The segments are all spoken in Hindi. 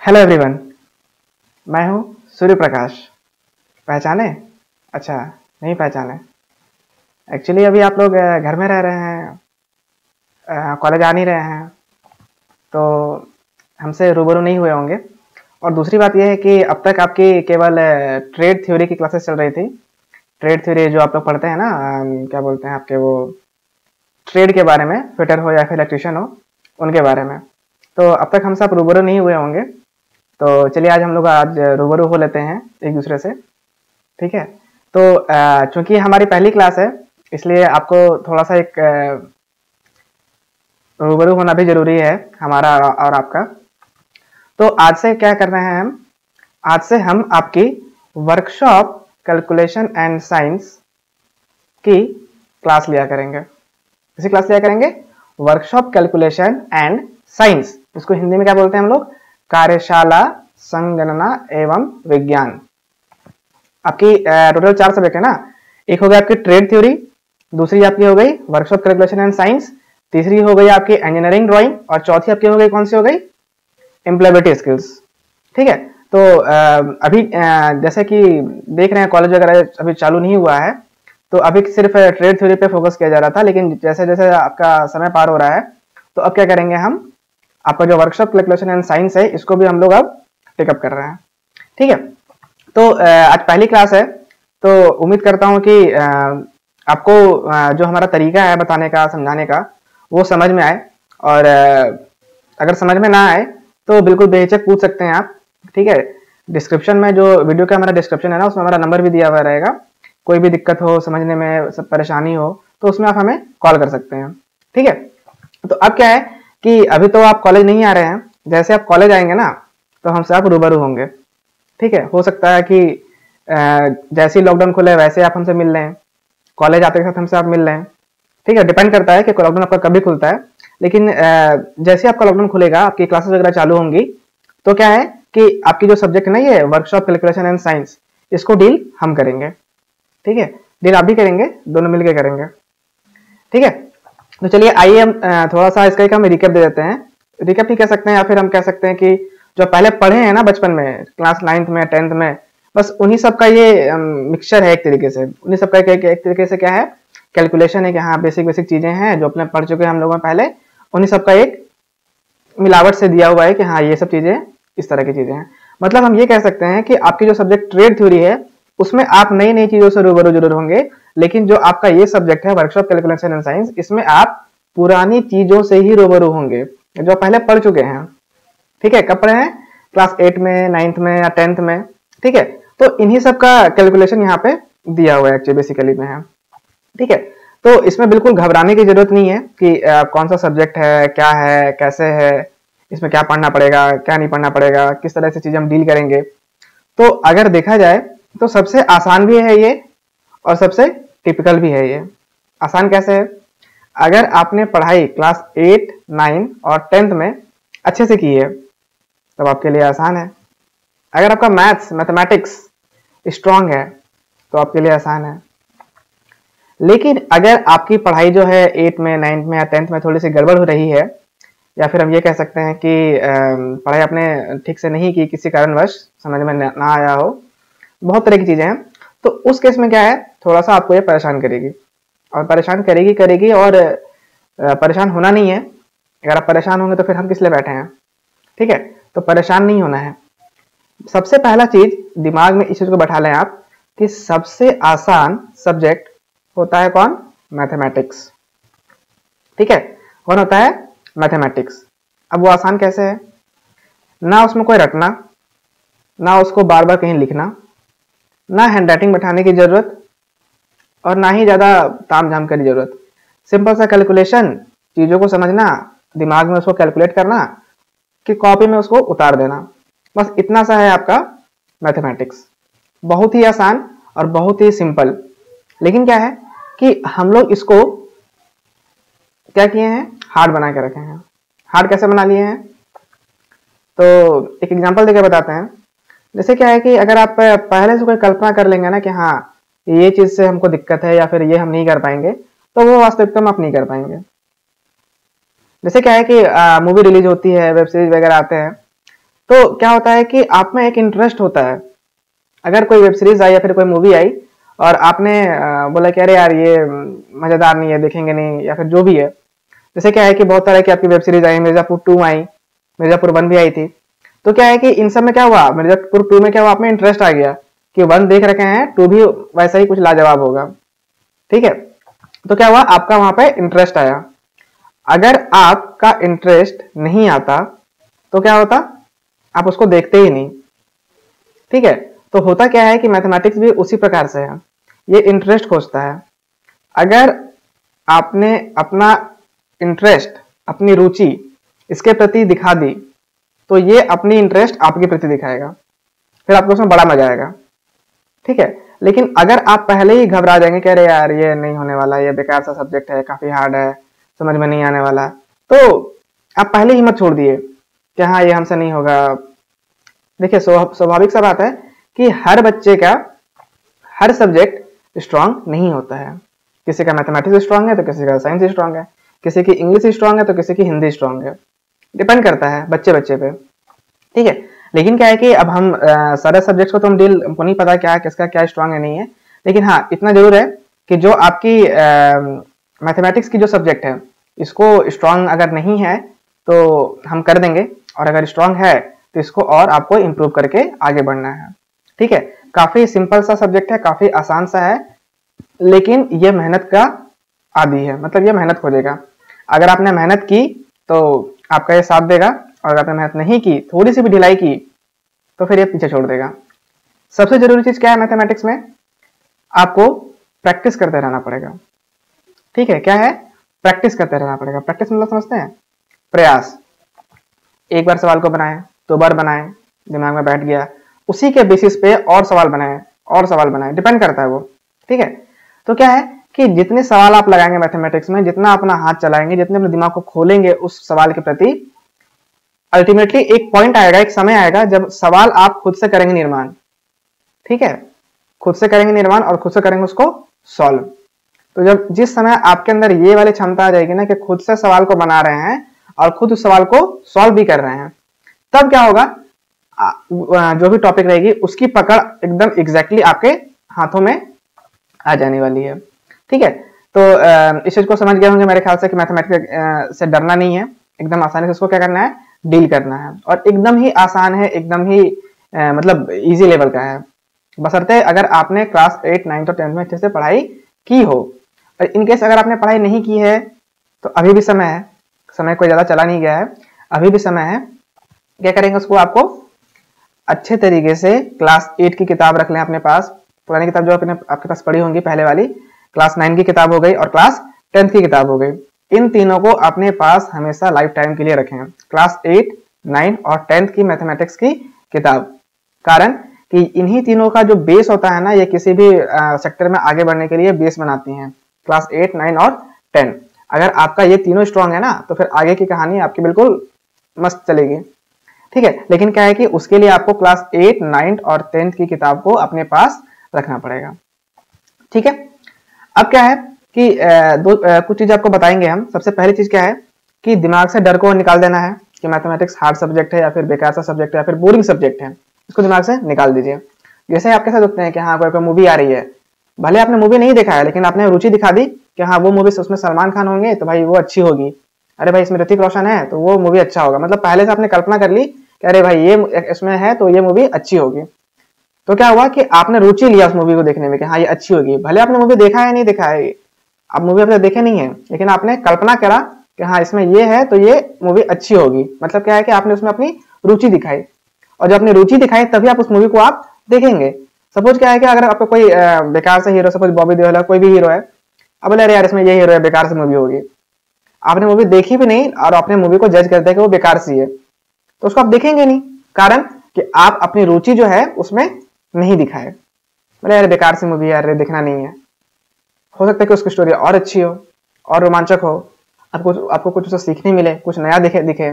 Hello everyone. मैं हूं सूर्य प्रकाश। पहचाने? अच्छा, नहीं पहचाने। एक्चुअली अभी आप लोग घर में रह रहे हैं, कॉलेज आ नहीं रहे हैं, तो हमसे रूबरू नहीं हुए होंगे। और दूसरी बात यह है कि अब तक आपकी केवल ट्रेड थ्योरी की क्लासेस चल रही थी। ट्रेड थ्योरी जो आप लोग पढ़ते हैं ना, क्या बोलते हैं आपके वो, ट्रेड के बारे में, फिटर हो या फिर इलेक्ट्रिशियन हो, उनके बारे में। तो अब तक हमसे आप रूबरू नहीं हुए होंगे, तो चलिए आज हम लोग आज रूबरू हो लेते हैं एक दूसरे से। ठीक है। तो चूंकि हमारी पहली क्लास है, इसलिए आपको थोड़ा सा एक रूबरू होना भी जरूरी है, हमारा और आपका। तो आज से क्या कर रहे हैं हम? आज से हम आपकी वर्कशॉप कैलकुलेशन एंड साइंस की क्लास लिया करेंगे। किसी क्लास लिया करेंगे? Workshop calculation and science. इसको हिंदी में क्या बोलते हैं हम लोग? कार्यशाला संगणना एवं विज्ञान। आपकी टोटल 4 सब्जेक्ट है ना। एक हो गई आपकी ट्रेड थ्योरी, दूसरी आपकी हो गई वर्कशॉप कैलकुलेशन एंड साइंस, तीसरी हो गई आपकी इंजीनियरिंग ड्राइंग, और चौथी आपकी हो गई कौन सी हो गई? Employability skills. ठीक है। तो अभी जैसे कि देख रहे हैं कॉलेज वगैरह अभी चालू नहीं हुआ है, तो अभी सिर्फ ट्रेड थ्योरी पे फोकस किया जा रहा था, लेकिन जैसे जैसे आपका समय पार हो रहा है, तो अब क्या करेंगे हम? आपका जो वर्कशॉप कैलकुलेशन एंड साइंस है, इसको भी हम लोग अब टेकअप कर रहे हैं। ठीक है। तो आज पहली क्लास है, तो उम्मीद करता हूँ कि आपको जो हमारा तरीका है बताने का, समझाने का, वो समझ में आए। और अगर समझ में ना आए तो बिल्कुल बेहिचक पूछ सकते हैं आप। ठीक है। डिस्क्रिप्शन में जो वीडियो का हमारा डिस्क्रिप्शन है ना, उसमें हमारा नंबर भी दिया हुआ रहेगा। कोई भी दिक्कत हो, समझने में सब परेशानी हो, तो उसमें आप हमें कॉल कर सकते हैं। ठीक है। तो अब क्या है कि अभी तो आप कॉलेज नहीं आ रहे हैं, जैसे आप कॉलेज आएंगे ना, तो हमसे आप रूबरू होंगे। ठीक है। हो सकता है कि जैसे ही लॉकडाउन खुले वैसे आप हमसे मिल लें, कॉलेज आते के साथ हमसे आप मिल लें। ठीक है। डिपेंड करता है कि लॉकडाउन आपका कभी खुलता है, लेकिन जैसे आपका लॉकडाउन खुलेगा, आपकी क्लासेस वगैरह चालू होंगी, तो क्या है कि आपकी जो सब्जेक्ट है ना, ये वर्कशॉप कैलकुलेशन एंड साइंस, इसको डील हम करेंगे। ठीक है। डील आप भी करेंगे, दोनों मिलकर करेंगे। ठीक है। तो चलिए आइए हम थोड़ा सा इसका एक हम रिकैप दे देते हैं। रिकैप ही कह सकते हैं, या फिर हम कह सकते हैं कि जो पहले पढ़े हैं ना बचपन में, क्लास 9th में, 10th में, बस उन्हीं सब का ये मिक्सचर है एक तरीके से। उन्हीं सब का एक तरीके से क्या है, कैलकुलेशन है कि हाँ बेसिक बेसिक चीजें हैं जो अपने पढ़ चुके हैं हम लोगों में पहले, उन्हीं सब का एक मिलावट से दिया हुआ है कि हाँ ये सब चीजें इस तरह की चीजें हैं। मतलब हम ये कह सकते हैं कि आपकी जो सब्जेक्ट ट्रेड थ्योरी है, उसमें आप नई नई चीजों से रूबरू जरूर होंगे, लेकिन जो आपका ये सब्जेक्ट है वर्कशॉप कैलकुलेशन एंड साइंस, इसमें आप पुरानी चीजों से ही रूबरू होंगे जो पहले पढ़ चुके हैं। ठीक है। कब पढ़े हैं? क्लास 8 में, 9th में या 10th में। ठीक है। तो इन्हीं सब का कैलकुलेशन यहाँ पे दिया हुआ है, एक्चुअली बेसिकली में है। ठीक है। तो इसमें बिल्कुल घबराने की जरूरत नहीं है कि कौन सा सब्जेक्ट है, क्या है, कैसे है, इसमें क्या पढ़ना पड़ेगा, क्या नहीं पढ़ना पड़ेगा, किस तरह से चीजें हम डील करेंगे। तो अगर देखा जाए तो सबसे आसान भी है ये, और सबसे टिपिकल भी है ये। आसान कैसे है? अगर आपने पढ़ाई क्लास 8, 9 और 10th में अच्छे से की है, तब आपके लिए आसान है। अगर आपका मैथमेटिक्स स्ट्रांग है, तो आपके लिए आसान है। लेकिन अगर आपकी पढ़ाई जो है 8 में, 9th में या 10th में थोड़ी सी गड़बड़ हो रही है, या फिर हम ये कह सकते हैं कि पढ़ाई आपने ठीक से नहीं की, किसी कारणवश समझ में ना आया हो, बहुत तरह की चीजें हैं, तो उस केस में क्या है, थोड़ा सा आपको ये परेशान करेगी। और परेशान करेगी और परेशान होना नहीं है। अगर आप परेशान होंगे तो फिर हम किस लिए बैठे हैं? ठीक है। तो परेशान नहीं होना है। सबसे पहला चीज दिमाग में इस चीज को बैठा लें आप, कि सबसे आसान सब्जेक्ट होता है कौन? मैथमेटिक्स। ठीक है। कौन होता है? मैथमेटिक्स। अब वो आसान कैसे है? ना उसमें कोई रटना, ना उसको बार बार कहीं लिखना, ना हैंड राइटिंग बैठाने की जरूरत, और ना ही ज्यादा ताम झाम की जरूरत। सिंपल सा कैलकुलेशन, चीजों को समझना, दिमाग में उसको कैलकुलेट करना, कि कॉपी में उसको उतार देना, बस इतना सा है आपका मैथमेटिक्स। बहुत ही आसान और बहुत ही सिंपल। लेकिन क्या है कि हम लोग इसको क्या किए हैं, हार्ड बना के रखे हैं। हार्ड कैसे बना लिए हैं? तो एक एग्जांपल देकर बताते हैं। जैसे क्या है कि अगर आप पहले से कोई कल्पना कर लेंगे ना कि हाँ ये चीज से हमको दिक्कत है या फिर ये हम नहीं कर पाएंगे, तो वो वास्तविकता में आप नहीं कर पाएंगे। जैसे क्या है कि मूवी रिलीज होती है, वेब सीरीज वगैरह आते हैं, तो क्या होता है कि आप में एक इंटरेस्ट होता है। अगर कोई वेब सीरीज आई या फिर कोई मूवी आई और आपने बोला कि अरे यार ये मजेदार नहीं है, देखेंगे नहीं, या फिर जो भी है। जैसे क्या है कि बहुत तरह की आपकी वेब सीरीज आई, मिर्जापुर 2 आई, मिर्जापुर 1 भी आई थी। तो क्या है कि इन सब में क्या हुआ, मिर्जापुर 2 में क्या हुआ, आप में इंटरेस्ट आ गया कि 1 देख रखे हैं, 2 भी वैसा ही कुछ लाजवाब होगा। ठीक है, तो क्या हुआ, आपका वहां पे इंटरेस्ट आया। अगर आपका इंटरेस्ट नहीं आता तो क्या होता, आप उसको देखते ही नहीं। ठीक है, तो होता क्या है कि मैथमेटिक्स भी उसी प्रकार से है, ये इंटरेस्ट खोजता है। अगर आपने अपना इंटरेस्ट, अपनी रुचि इसके प्रति दिखा दी तो ये अपनी इंटरेस्ट आपके प्रति दिखाएगा, फिर आपको उसमें बड़ा मजा आएगा। ठीक है, लेकिन अगर आप पहले ही घबरा जाएंगे कि अरे यार ये नहीं होने वाला, ये बेकार सा सब्जेक्ट है, काफी हार्ड है, समझ में नहीं आने वाला, तो आप पहले ही मत छोड़ दिए कि हाँ ये हमसे नहीं होगा। देखिए स्वाभाविक सा बात है कि हर बच्चे का हर सब्जेक्ट स्ट्रांग नहीं होता है। किसी का मैथमेटिक्स स्ट्रांग है तो किसी का साइंस स्ट्रांग है, किसी की इंग्लिश स्ट्रांग है तो किसी की हिंदी स्ट्रांग है, डिपेंड करता है बच्चे बच्चे पे। ठीक है, लेकिन क्या है कि अब हम सारे सब्जेक्ट्स को तो हम डील, हमको नहीं पता क्या किसका क्या स्ट्रांग है नहीं है, लेकिन हाँ इतना जरूर है कि जो आपकी मैथमेटिक्स की जो सब्जेक्ट है इसको स्ट्रांग अगर नहीं है तो हम कर देंगे, और अगर स्ट्रांग है तो इसको और आपको इम्प्रूव करके आगे बढ़ना है। ठीक है, काफी सिंपल सा सब्जेक्ट है, काफी आसान सा है, लेकिन ये मेहनत का आदी है, मतलब ये मेहनत खोजेगा। अगर आपने मेहनत की तो आपका ये साथ देगा, और अगर आपने मेहनत नहीं की, थोड़ी सी भी ढिलाई की, तो फिर ये पीछे छोड़ देगा। सबसे जरूरी चीज क्या है मैथमेटिक्स में, आपको प्रैक्टिस करते रहना पड़ेगा। ठीक है, क्या है, प्रैक्टिस करते रहना पड़ेगा। प्रैक्टिस मतलब समझते हैं, प्रयास। एक बार सवाल को बनाए, 2 बार बनाए, दिमाग में बैठ गया, उसी के बेसिस पे और सवाल बनाए और सवाल बनाए, डिपेंड करता है वो। ठीक है, तो क्या है कि जितने सवाल आप लगाएंगे मैथमेटिक्स में, जितना अपना हाथ चलाएंगे, जितने अपने दिमाग को खोलेंगे उस सवाल के प्रति, अल्टीमेटली एक पॉइंट आएगा, एक समय आएगा जब सवाल आप खुद से करेंगे निर्माण। ठीक है, खुद से करेंगे निर्माण और खुद से करेंगे उसको सॉल्व। तो जब जिस समय आपके अंदर ये वाली क्षमता आ जाएगी ना कि खुद से सवाल को बना रहे हैं और खुद उस सवाल को सॉल्व भी कर रहे हैं, तब क्या होगा, जो भी टॉपिक रहेगी उसकी पकड़ एकदम एग्जैक्टली आपके हाथों में आ जाने वाली है। ठीक है, तो इस चीज को समझ गए होंगे मेरे ख्याल से कि मैथमेटिक्स से डरना नहीं है, एकदम आसानी से उसको क्या करना है, डील करना है, और एकदम ही आसान है, एकदम ही मतलब इजी लेवल का है। बशर्ते अगर आपने क्लास 8, 9 और 10 में अच्छे से पढ़ाई की हो। इनकेस अगर आपने पढ़ाई नहीं की है तो अभी भी समय है, समय कोई ज्यादा चला नहीं गया है, अभी भी समय है। क्या करेंगे, उसको आपको अच्छे तरीके से क्लास 8 की किताब रख लें अपने पास, पुरानी किताब जो आपके पास पढ़ी होंगी पहले वाली, क्लास 9 की किताब हो गई और क्लास 10 की किताब हो गई। इन तीनों को अपने पास हमेशा लाइफ टाइम के लिए रखें, क्लास 8, 9 और 10 की मैथमेटिक्स की किताब। कारण कि इन्हीं तीनों का जो बेस होता है ना, ये किसी भी सेक्टर में आगे बढ़ने के लिए बेस बनाती हैं, क्लास 8, 9 और 10। अगर आपका ये तीनों स्ट्रांग है ना, तो फिर आगे की कहानी आपकी बिल्कुल मस्त चलेगी। ठीक है, लेकिन क्या है कि उसके लिए आपको क्लास 8, 9 और 10 की किताब को अपने पास रखना पड़ेगा। ठीक है, अब क्या है कि कुछ चीज आपको बताएंगे हम। सबसे पहली चीज क्या है कि दिमाग से डर को निकाल देना है कि मैथमेटिक्स हार्ड सब्जेक्ट है या फिर बेकार सा सब्जेक्ट है या फिर बोरिंग सब्जेक्ट है, इसको दिमाग से निकाल दीजिए। जैसे आप कैसे सोचते हैं कि हाँ कोई मूवी आ रही है, भले आपने मूवी नहीं देखा है लेकिन आपने रुचि दिखा दी कि हाँ वो मूवी उसमें सलमान खान होंगे तो भाई वो अच्छी होगी, अरे भाई इसमें ऋतिक रोशन है तो वो मूवी अच्छा होगा, मतलब पहले से आपने कल्पना कर ली कि अरे भाई ये इसमें है तो ये मूवी अच्छी होगी। तो क्या हुआ कि आपने रुचि लिया उस मूवी को देखने में कि हाँ ये अच्छी होगी, भले आपने मूवी देखा है नहीं देखा है, आप मूवी आपने देखे नहीं है, लेकिन आपने कल्पना करा कि हाँ इसमें ये है तो ये मूवी अच्छी होगी। मतलब क्या है कि आपने उसमें अपनी रुचि दिखाई, और जब अपनी रुचि दिखाई तभी आप उस मूवी को आप देखेंगे। सपोज क्या है कि अगर आपको कोई बेकार से हीरो, सपोज बॉबी देओल कोई भी हीरो है, अब बोले अरे यार इसमें ये हीरो है, बेकार सी मूवी होगी, आपने मूवी देखी भी नहीं और आपने मूवी को जज करते हैं कि वो बेकार सी है, तो उसको आप देखेंगे नहीं। कारण कि आप अपनी रुचि जो है उसमें नहीं दिखाए, बोले यार बेकार सी मूवी है, यार देखना नहीं है। हो सकता है कि उसकी स्टोरी और अच्छी हो और रोमांचक हो, आपको कुछ उससे सीखने मिले, कुछ नया दिखे।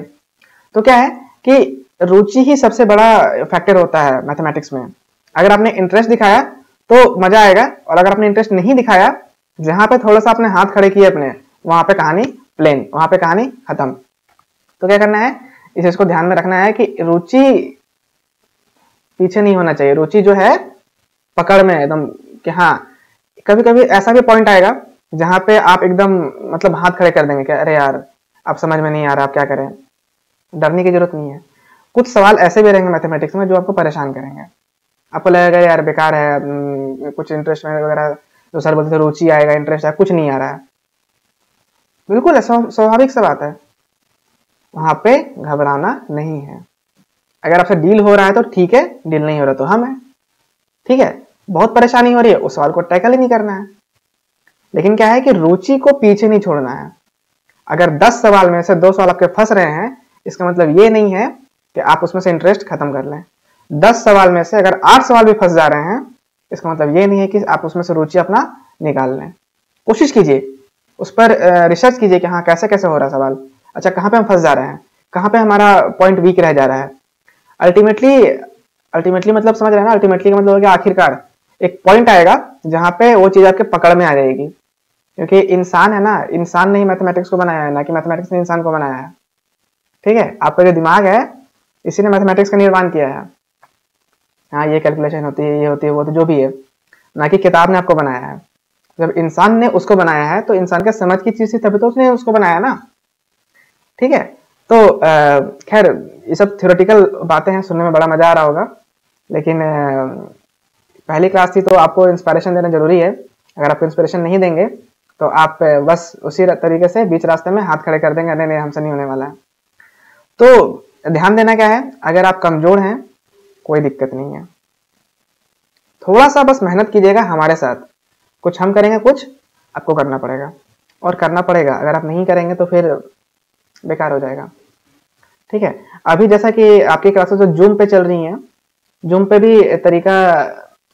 तो क्या है कि रुचि ही सबसे बड़ा फैक्टर होता है मैथमेटिक्स में। अगर आपने इंटरेस्ट दिखाया तो मजा आएगा, और अगर आपने इंटरेस्ट नहीं दिखाया, जहां पे थोड़ा सा आपने हाथ खड़े किए अपने, वहां पे कहानी प्लेन, वहां पे कहानी खत्म। तो क्या करना है, इस चीज को ध्यान में रखना है कि रुचि पीछे नहीं होना चाहिए। रुचि जो है पकड़ में एकदम कि हाँ, कभी कभी ऐसा भी पॉइंट आएगा जहां पे आप एकदम मतलब हाथ खड़े कर देंगे कि अरे यार अब समझ में नहीं आ रहा, आप क्या करें। डरने की जरूरत नहीं है। कुछ सवाल ऐसे भी रहेंगे मैथमेटिक्स में जो आपको परेशान करेंगे, आपको लगेगा यार बेकार है, कुछ इंटरेस्ट में वगैरह, जो सर बोलते थे रुचि आएगा, इंटरेस्ट आएगा, कुछ नहीं आ रहा है। बिल्कुल स्वाभाविक सा बात है, वहां पे घबराना नहीं है। अगर आपसे डील हो रहा है तो ठीक है, डील नहीं हो रहा तो हम है, ठीक है। बहुत परेशानी हो रही है, उस सवाल को टैकल ही नहीं करना है। लेकिन क्या है कि रुचि को पीछे नहीं छोड़ना है। अगर 10 सवाल में से 2 सवाल आपके फंस रहे हैं, इसका मतलब ये नहीं है कि आप उसमें से इंटरेस्ट खत्म कर लें। 10 सवाल में से अगर 8 सवाल भी फंस जा रहे हैं, इसका मतलब ये नहीं है कि आप उसमें से रुचि अपना निकाल लें। कोशिश कीजिए, उस पर रिसर्च कीजिए कि हाँ कैसे कैसे हो रहा है सवाल, अच्छा कहाँ पे हम फंस जा रहे हैं, कहाँ पे हमारा पॉइंट वीक रह जा रहा है। अल्टीमेटली मतलब समझ रहे हैं ना, अल्टीमेटली का मतलब हो गया आखिरकार एक पॉइंट आएगा जहां पे वो चीज आपके पकड़ में आ जाएगी। क्योंकि इंसान है ना, इंसान ने ही मैथमेटिक्स को बनाया है, ना कि मैथमेटिक्स ने इंसान को बनाया है। ठीक है, आपका जो दिमाग है इसी ने मैथमेटिक्स का निर्माण किया है। हाँ ये कैलकुलेशन होती है, ये होती है, वो तो जो भी है, ना कि किताब ने आपको बनाया है। जब इंसान ने उसको बनाया है तो इंसान के समझ की चीज थी, तभी तो उसने उसको बनाया ना। ठीक है, तो खैर ये सब थ्योरेटिकल बातें हैं, सुनने में बड़ा मजा आ रहा होगा, लेकिन पहली क्लास थी तो आपको इंस्पिरेशन देना जरूरी है। अगर आपको इंस्पिरेशन नहीं देंगे तो आप बस उसी तरीके से बीच रास्ते में हाथ खड़े कर देंगे, नहीं नहीं हमसे नहीं होने वाला है। तो ध्यान देना क्या है, अगर आप कमजोर हैं कोई दिक्कत नहीं है, थोड़ा सा बस मेहनत कीजिएगा हमारे साथ। कुछ हम करेंगे, कुछ आपको करना पड़ेगा, और करना पड़ेगा। अगर आप नहीं करेंगे तो फिर बेकार हो जाएगा। ठीक है, अभी जैसा कि आपकी क्लासेस जो जूम पे चल रही हैं, जूम पे भी तरीका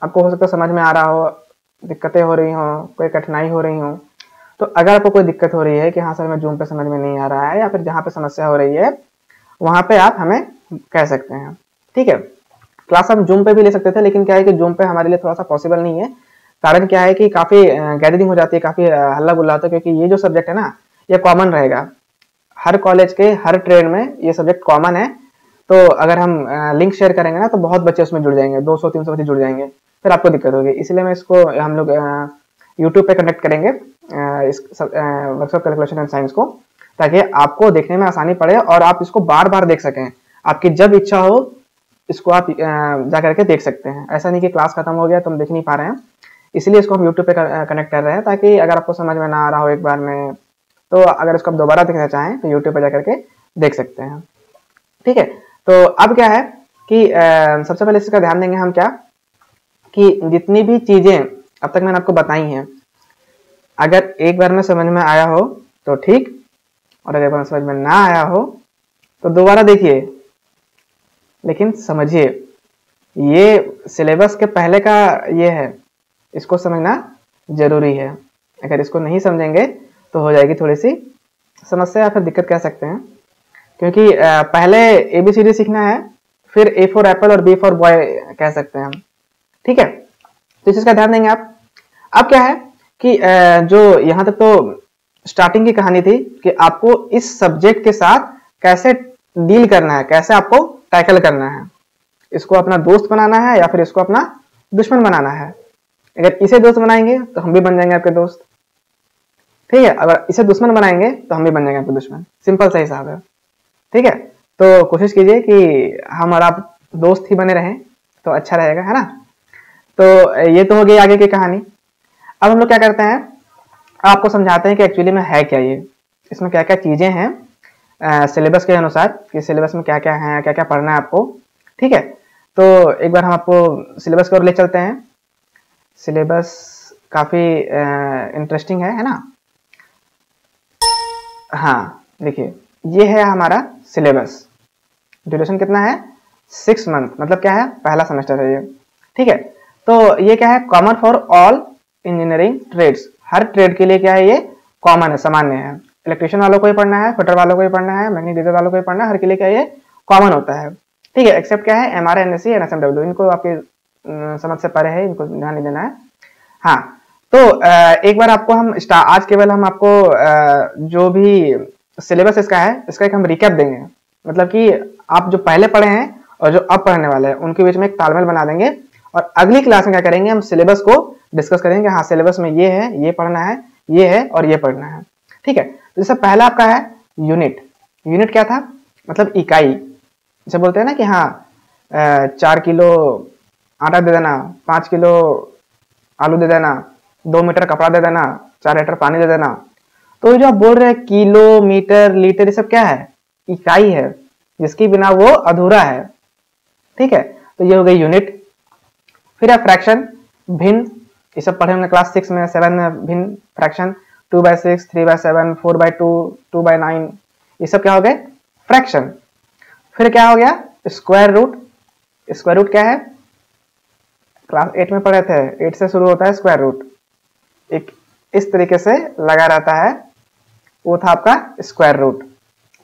आपको हो सकता है समझ में आ रहा हो, दिक्कतें हो रही हो, कोई कठिनाई हो रही हो। तो अगर आपको कोई दिक्कत हो रही है कि हाँ सर मैं जूम पे समझ में नहीं आ रहा है, या फिर जहाँ पे समस्या हो रही है वहां पे आप हमें कह सकते हैं। ठीक है, क्लास हम जूम पे भी ले सकते थे, लेकिन क्या है कि जूम पे हमारे लिए थोड़ा सा पॉसिबल नहीं है। कारण क्या है कि काफी गैदरिंग हो जाती है, काफी हल्ला गुल्ला होता है, क्योंकि ये जो सब्जेक्ट है ना ये कॉमन रहेगा हर कॉलेज के हर ट्रेड में, ये सब्जेक्ट कॉमन है। तो अगर हम लिंक शेयर करेंगे ना तो बहुत बच्चे उसमें जुड़ जाएंगे, 200-300 बच्चे जुड़ जाएंगे, फिर आपको दिक्कत होगी। इसलिए मैं इसको हम लोग यूट्यूब पे कंडक्ट करेंगे इस वर्कशॉप कैलकुलेशन एंड साइंस को, ताकि आपको देखने में आसानी पड़े और आप इसको बार बार देख सकें। आपकी जब इच्छा हो इसको आप जा करके देख सकते हैं। ऐसा नहीं कि क्लास खत्म हो गया तो हम देख नहीं पा रहे हैं, इसलिए इसको हम यूट्यूब पे कनेक्ट कर रहे हैं, ताकि अगर आपको समझ में ना आ रहा हो एक बार में, तो अगर इसको आप दोबारा देखना चाहें तो यूट्यूब पे जा करके देख सकते हैं। ठीक है, तो अब क्या है कि सबसे पहले इसका ध्यान देंगे हम क्या, कि जितनी भी चीजें अब तक मैंने आपको बताई हैं, अगर एक बार में समझ में आया हो तो ठीक, और अगर एक बार समझ में ना आया हो तो दोबारा देखिए, लेकिन समझिए। ये सिलेबस के पहले का ये है, इसको समझना जरूरी है। अगर इसको नहीं समझेंगे तो हो जाएगी थोड़ी सी समस्या या फिर दिक्कत कह सकते हैं, क्योंकि पहले ABCD सीखना है, फिर A फॉर एप्पल और B फॉर बॉय कह सकते हैं हम। ठीक है, तो इस चीज का ध्यान देंगे आप। अब क्या है कि जो यहाँ तक तो स्टार्टिंग की कहानी थी कि आपको इस सब्जेक्ट के साथ कैसे डील करना है, कैसे आपको टैकल करना है। इसको अपना दोस्त बनाना है या फिर इसको अपना दुश्मन बनाना है। अगर इसे दोस्त बनाएंगे तो हम भी बन जाएंगे आपके दोस्त, ठीक है। अगर इसे दुश्मन बनाएंगे तो हम भी बन जाएंगे आपके दुश्मन, सिंपल सा हिसाब है। ठीक है, तो कोशिश कीजिए कि हम और आप दोस्त ही बने रहें तो अच्छा रहेगा, है ना। तो ये तो हो गई आगे की कहानी। अब हम लोग क्या करते हैं, आपको समझाते हैं कि एक्चुअली में है क्या ये, इसमें क्या क्या चीजें हैं सिलेबस के अनुसार, कि सिलेबस में क्या क्या है, क्या क्या पढ़ना है आपको। ठीक है, तो एक बार हम आपको सिलेबस की ओर ले चलते हैं। सिलेबस काफी इंटरेस्टिंग है ना। हाँ देखिए, ये है हमारा सिलेबस। ड्यूरेशन कितना है, 6 मंथ, मतलब क्या है, पहला सेमेस्टर है ये। ठीक है, तो ये क्या है, common for all engineering trades. हर ट्रेड के लिए क्या है, ये कॉमन है, सामान्य है। इलेक्ट्रिशियन वालों को ही पढ़ना है, फिटर वालों को ही पढ़ना है, मैकेनिक डिजाइन वालों को ही पढ़ना है, हर के लिए क्या ये कॉमन होता है। ठीक है, एक्सेप्ट क्या है, MRA NSE NSMW, इनको आपके समझ से परे है, इनको ध्यान नहीं देना है। हाँ, तो एक बार आपको हम आज केवल हम आपको जो भी सिलेबस इसका है, इसका एक हम रिकैप देंगे। मतलब कि आप जो पहले पढ़े हैं और जो अब पढ़ने वाले हैं उनके बीच में एक तालमेल बना देंगे। और अगली क्लास में क्या करेंगे, हम सिलेबस को डिस्कस करेंगे। हाँ, सिलेबस में ये है, ये पढ़ना है, ये है और ये पढ़ना है। ठीक है, तो जैसे पहला आपका है यूनिट। यूनिट क्या था, मतलब इकाई। जैसे बोलते हैं ना कि हाँ 4 किलो आटा दे देना, 5 किलो आलू दे देना, 2 मीटर कपड़ा दे देना, 4 लीटर पानी दे देना। तो जो आप बोल रहे हैं किलो, मीटर, लीटर, ये सब क्या है, इकाई है, जिसके बिना वो अधूरा है। ठीक है, तो ये हो गई यूनिट। फिर है फ्रैक्शन, भिन्न। ये सब पढ़े होंगे क्लास 6 में, 7 में। भिन्न फ्रैक्शन 2/6, 3/7, 4/2, 2/9, ये सब क्या हो गए, फ्रैक्शन। फिर क्या हो गया, स्क्वायर रूट। स्क्वायर रूट क्या है, क्लास 8 में पढ़े थे, 8 से शुरू होता है स्क्वायर रूट। एक इस तरीके से लगा रहता है, वो था आपका स्क्वायर रूट।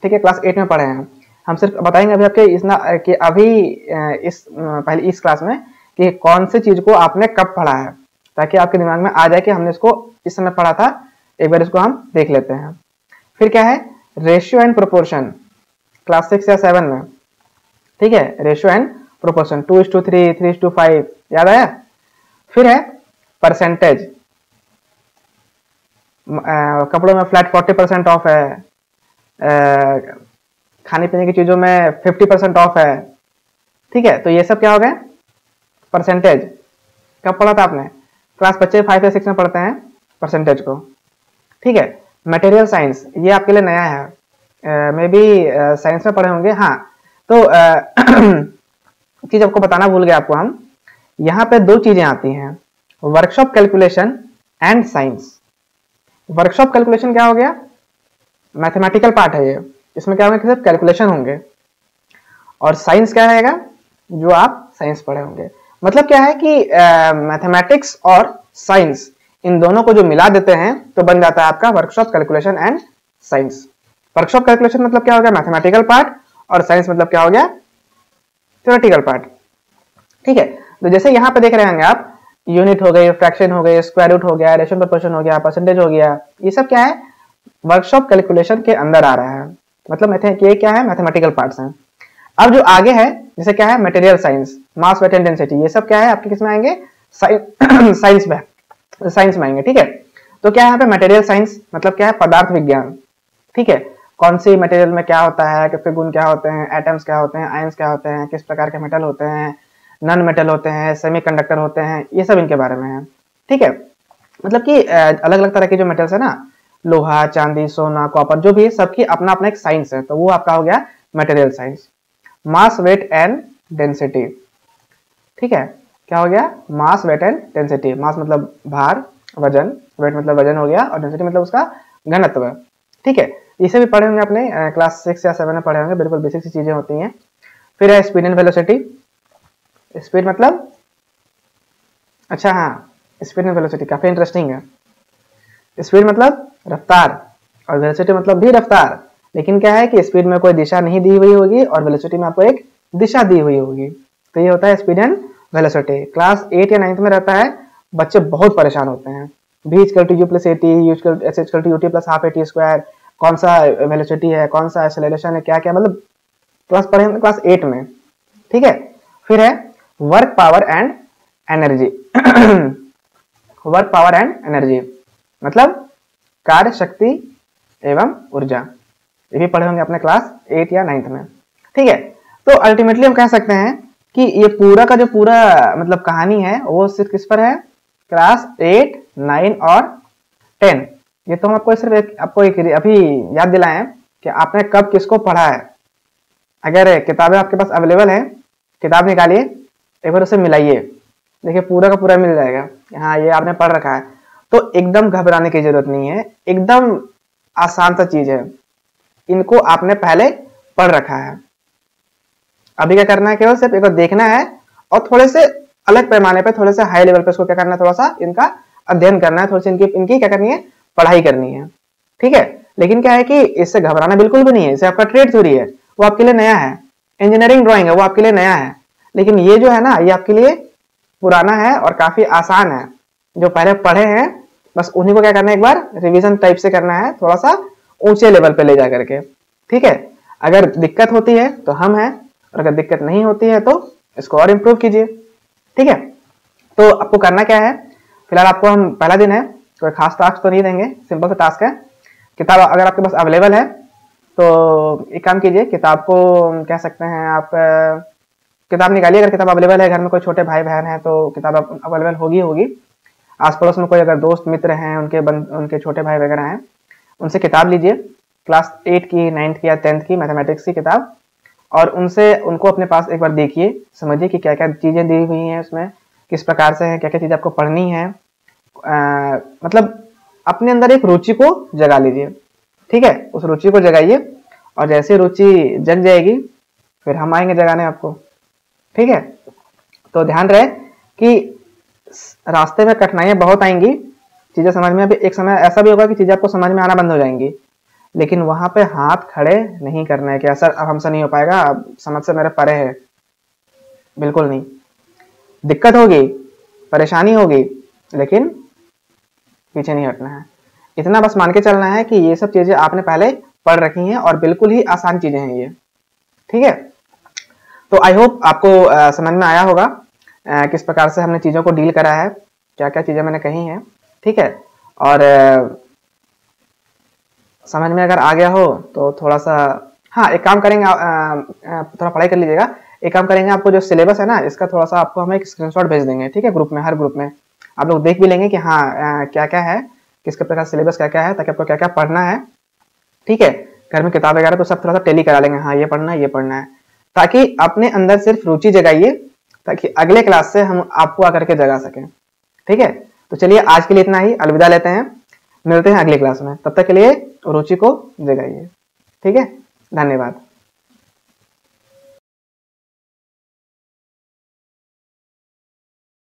ठीक है, क्लास 8 में पढ़े हैं। हम सिर्फ बताएंगे अभी आपके कि अभी पहले इस क्लास में कि कौन सी चीज को आपने कब पढ़ा है, ताकि आपके दिमाग में आ जाए कि हमने इसको इस समय पढ़ा था। एक बार इसको हम देख लेते हैं। फिर क्या है, रेशियो एंड प्रोपोर्शन, क्लास 6 या 7 में। ठीक है, रेशियो एंड प्रोपोर्शन 2:3, 3:5, याद आया। फिर है परसेंटेज, कपड़ों में फ्लैट 40% ऑफ है, खाने पीने की चीजों में 50% ऑफ है। ठीक है, तो ये सब क्या हो गए, परसेंटेज। कब पढ़ा था आपने, क्लास बच्चे 5 या 6 में पढ़ते हैं परसेंटेज को। ठीक है, मटेरियल साइंस, ये आपके लिए नया है, मे बी साइंस में पढ़े होंगे। हाँ, तो चीज आपको बताना भूल गया आपको हम, यहाँ पे 2 चीजें आती हैं, workshop calculation and science. Workshop calculation क्या हो गया, मैथमेटिकल पार्ट है ये, इसमें क्या होंगे, सिर्फ कैलकुलेशन होंगे। और साइंस क्या रहेगा, जो आप साइंस पढ़े होंगे। मतलब क्या है कि मैथमेटिक्स और साइंस, इन दोनों को जो मिला देते हैं तो बन जाता है आपका workshop calculation and science. Workshop calculation मतलब क्या हो गया, मैथमेटिकल पार्ट, और साइंस मतलब क्या हो गया, थ्योरेटिकल पार्ट। ठीक है, तो जैसे यहाँ पे देख रहे होंगे आप, यूनिट हो गई, फ्रैक्शन हो गई, स्क्वायर रूट हो गया, रेशियो प्रोपोर्शन हो गया, परसेंटेज हो गया, ये सब क्या है, वर्कशॉप कैलकुलेशन के अंदर आ रहा है। मतलब ये क्या है, मैथमेटिकल पार्ट्स हैं। अब जो आगे है, जैसे क्या है, material science, mass, weight and density, ये सब क्या है आपके किसमें आएंगे, साइंस में आएंगे। ठीक है, तो क्या है यहाँ पे मटेरियल साइंस, मतलब क्या है, पदार्थ विज्ञान। ठीक है, कौन सी मटेरियल में क्या होता है, किसके गुण क्या होते हैं, एटम्स क्या होते हैं, आयंस क्या होते हैं, किस प्रकार के मेटल होते हैं, नॉन मेटल होते हैं, सेमीकंडक्टर होते हैं, ये सब इनके बारे में है। ठीक है, मतलब कि अलग अलग तरह के जो मेटल्स है ना, लोहा, चांदी, सोना, कॉपर, जो भी, सबकी अपना अपना एक साइंस है, तो वो आपका हो गया material science. Mass, weight and density. ठीक है, क्या हो गया, mass, weight and density. Mass मतलब भार, वजन, वेट मतलब वजन हो गया, और डेंसिटी मतलब उसका घनत्व। ठीक है, इसे भी पढ़े होंगे अपने क्लास 6 या 7 में पढ़े होंगे, बिल्कुल बेसिक सी चीजें होती हैं। फिर है स्पीड एंड वेलोसिटी। स्पीड मतलब, अच्छा हाँ, स्पीड एंड वेलोसिटी काफी इंटरेस्टिंग है। स्पीड मतलब रफ्तार, और वेलोसिटी मतलब भी रफ्तार, लेकिन क्या है कि स्पीड में कोई दिशा नहीं दी हुई होगी और वेलोसिटी में आपको एक दिशा दी हुई होगी। तो ये होता है स्पीड एंड वेलोसिटी। क्लास 8 या 9 में रहता है, बच्चे बहुत परेशान होते हैं। v = u + at, u = s = ut + ½ at², कौन सा वेलोसिटी है, कौन सा एक्सेलरेशन है, क्या क्या, मतलब क्लास पढ़े हैं क्लास 8 में। ठीक है, फिर है work, power and energy. Work, power and energy मतलब कार्य, शक्ति एवं ऊर्जा। ये भी पढ़े होंगे अपने क्लास 8 या 9 में। ठीक है, तो अल्टीमेटली हम कह सकते हैं कि ये पूरा का जो पूरा मतलब कहानी है, वो सिर्फ किस पर है, क्लास 8, 9 और 10। ये तो हम आपको सिर्फ आपको एक अभी याद दिलाएं कि आपने कब किसको पढ़ा है। अगर किताबें आपके पास अवेलेबल है, किताब निकालिए, एक बार उसे मिलाइए, देखिए पूरा का पूरा मिल जाएगा, हाँ ये आपने पढ़ रखा है। तो एकदम घबराने की जरूरत नहीं है, एकदम आसान सा चीज है, इनको आपने पहले पढ़ रखा है। अभी क्या करना है, केवल सिर्फ एक बार देखना है और थोड़े से अलग पैमाने पे, थोड़े से हाई लेवल पे इसको क्या करना है, थोड़ा सा इनका अध्ययन करना है, थोड़ी सी इनकी क्या करनी है, पढ़ाई करनी है। ठीक है, लेकिन क्या है कि इससे घबराना बिल्कुल भी नहीं है। इसे आपका ट्रेड थ्योरी है, वो आपके लिए नया है। इंजीनियरिंग ड्राइंग है, वो आपके लिए नया है। लेकिन ये जो है ना, ये आपके लिए पुराना है और काफी आसान है। जो पहले पढ़े हैं बस उन्हीं को क्या करना है, एक बार रिवीजन टाइप से करना है, थोड़ा सा ऊंचे लेवल पे ले जा करके। ठीक है, अगर दिक्कत होती है तो हम हैं, और अगर दिक्कत नहीं होती है तो इसको और इम्प्रूव कीजिए। ठीक है, तो आपको करना क्या है, फिलहाल आपको हम पहला दिन है, कोई खास टास्क तो नहीं देंगे, सिंपल सा टास्क है। किताब अगर आपके पास अवेलेबल है तो एक काम कीजिए, किताब को कह सकते हैं आप, किताब निकालिए। अगर किताब अवेलेबल है, घर में कोई छोटे भाई बहन है तो किताब अवेलेबल होगी। आस पड़ोस में कोई अगर दोस्त मित्र हैं, उनके छोटे भाई वगैरह हैं, उनसे किताब लीजिए, क्लास 8 की, 9th की या 10th की मैथमेटिक्स की किताब, और उनको अपने पास एक बार देखिए, समझिए कि क्या क्या चीज़ें दी हुई हैं उसमें, किस प्रकार से है, क्या क्या चीज़ें आपको पढ़नी है। मतलब अपने अंदर एक रुचि को जगा लीजिए। ठीक है, उस रुचि को जगाइए, और जैसे रुचि जग जाएगी फिर हम आएंगे जगाने आपको। ठीक है, तो ध्यान रहे कि रास्ते में कठिनाइयां बहुत आएंगी, चीजें समझ में, अभी एक समय ऐसा भी होगा कि चीजें आपको समझ में आना बंद हो जाएंगी, लेकिन वहां पे हाथ खड़े नहीं करना है कि सर अब हमसे नहीं हो पाएगा, अब समझ से मेरे परे है। बिल्कुल नहीं, दिक्कत होगी, परेशानी होगी, लेकिन पीछे नहीं हटना है। इतना बस मान के चलना है कि ये सब चीजें आपने पहले पढ़ रखी हैं और बिल्कुल ही आसान चीजें हैं ये। ठीक है, तो आई होप आपको समझ में आया होगा किस प्रकार से हमने चीजों को डील करा है, क्या क्या चीजें मैंने कही हैं। ठीक है, और समझ में अगर आ गया हो तो थोड़ा सा, हाँ एक काम करेंगे, थोड़ा पढ़ाई कर लीजिएगा। एक काम करेंगे, आपको जो सिलेबस है ना इसका थोड़ा सा आपको हम एक स्क्रीनशॉट भेज देंगे। ठीक है, ग्रुप में, हर ग्रुप में आप लोग देख भी लेंगे कि हाँ क्या क्या है, किसके प्रकार सिलेबस क्या क्या है, ताकि आपको क्या क्या पढ़ना है। ठीक है, घर में किताब वगैरह तो सब थोड़ा सा टेली करा लेंगे, हाँ ये पढ़ना है, ये पढ़ना है, ताकि अपने अंदर सिर्फ रुचि जगाइए, ताकि अगले क्लास से हम आपको आकर के जगा सकें। ठीक है, तो चलिए आज के लिए इतना ही, अलविदा लेते हैं, मिलते हैं अगली क्लास में, तब तक के लिए रुचि को जगाइए। ठीक है, धन्यवाद।